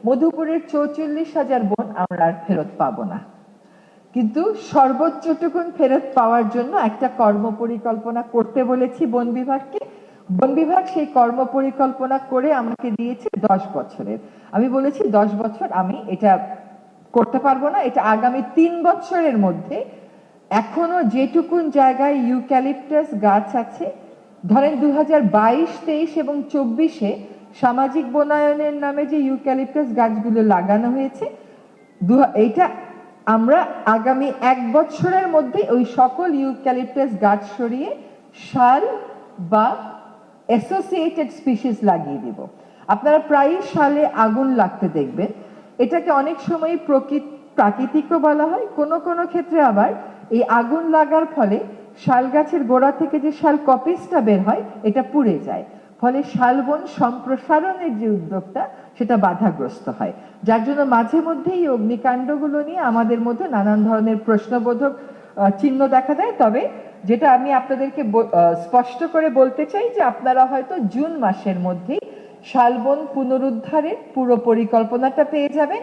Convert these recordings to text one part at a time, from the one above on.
মধুপুরের 44,000 বন আমরা আর ফেরত পাবো না, কিন্তু সর্বোচ্চটুকুন ফেরত পাওয়ার জন্য একটা কর্ম পরিকল্পনা করতে বলেছি বন বিভাগকে। বন বিভাগ সেই কর্ম পরিকল্পনা করে আমাকে দিয়েছে 10 বছরের। আমি বলেছি 10 বছর আমি এটা করতে পারবো না, এটা আগামী 3 বছরের মধ্যে এখনো যেটুকুন জায়গায় ইউক্যালিপটাস গাছ আছে, ধরেন 2022, 23 এবং 24-এ সামাজিক বনায়নের নামে যে ইউক্যালিপটাস গাছগুলো লাগানো হয়েছে, এইটা আমরা আগামী 1 বছরের মধ্যে ওই সকল ইউক্যালিপটাস গাছ সরিয়ে শাল বা অ্যাসোসিয়েটেড স্পিসিস লাগিয়ে দিব। আপনারা প্রায়ই শালে আগুন লাগতে দেখবেন। এটাকে অনেক সময় প্রাকৃতিকও বলা হয়, কোনো কোনো ক্ষেত্রে আবার এই আগুন লাগার ফলে শাল গাছের গোড়া থেকে যে শাল কপিসটা বের হয় এটা পুড়ে যায়, ফলে শালবন সম্প্রসারণের যে উদ্যোগটা সেটা বাধাগ্রস্ত হয়, যার জন্য মাঝে মধ্যে এই অগ্নিকাণ্ডগুলো নিয়ে আমাদের মধ্যে নানান ধরনের প্রশ্নবোধক চিহ্ন দেখা দেয়। তবে যেটা আমি আপনাদেরকে স্পষ্ট করে বলতে চাই যে আপনারা হয়তো জুন মাসের মধ্যেই শালবন পুনরুদ্ধারের পুরো পরিকল্পনাটা পেয়ে যাবেন।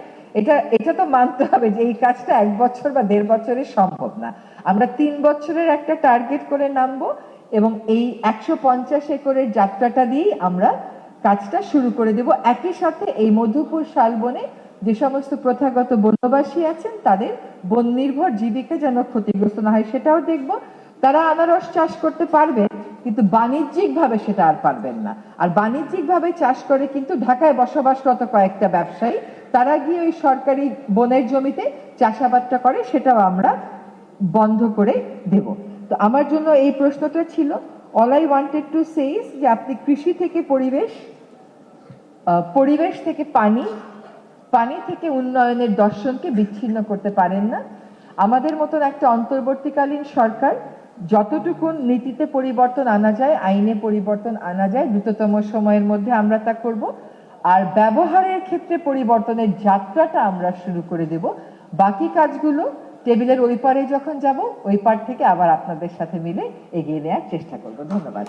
এটা তো মানতে হবে যে এই কাজটা 1 বছর বা 1.5 বছরে সম্ভব না। আমরা 3 বছরের একটা টার্গেট করে নামবো এবং এই 150 একরের যাত্রাটা দিয়েই আমরা কাজটা শুরু করে দেব। একই সাথে এই মধুপুর শালবনে যে সমস্ত প্রথাগত বনবাসী আছেন তাদের বন নির্ভর জীবিকা যেন ক্ষতিগ্রস্ত না হয় সেটাও দেখব। তারা আনারস চাষ করতে পারবে, কিন্তু বাণিজ্যিকভাবে সেটা আর পারবেন না। আর বাণিজ্যিকভাবে চাষ করে কিন্তু ঢাকায় বসবাসরত কয়েকটা ব্যবসায়ী তারা গিয়ে ওই সরকারি বনের জমিতে চাষাবাদটা করে, সেটাও আমরা বন্ধ করে দেব। তো আমার জন্য এই প্রশ্নটা ছিল। All I wanted to say is যে আপনি কৃষি থেকে পরিবেশ, পরিবেশ থেকে পানি, পানি থেকে উন্নয়নের দর্শনকে বিচ্ছিন্ন করতে পারেন না। আমাদের মতন একটা অন্তর্বর্তীকালীন সরকার যতটুকুন নীতিতে পরিবর্তন আনা যায়, আইনে পরিবর্তন আনা যায়, দ্রুততম সময়ের মধ্যে আমরা তা করব। আর ব্যবহারের ক্ষেত্রে পরিবর্তনের যাত্রাটা আমরা শুরু করে দেব। বাকি কাজগুলো টেবিলের ওই পারে যখন যাব ওই পার থেকে আবার আপনাদের সাথে মিলে এগিয়ে নেওয়ার চেষ্টা করব। ধন্যবাদ।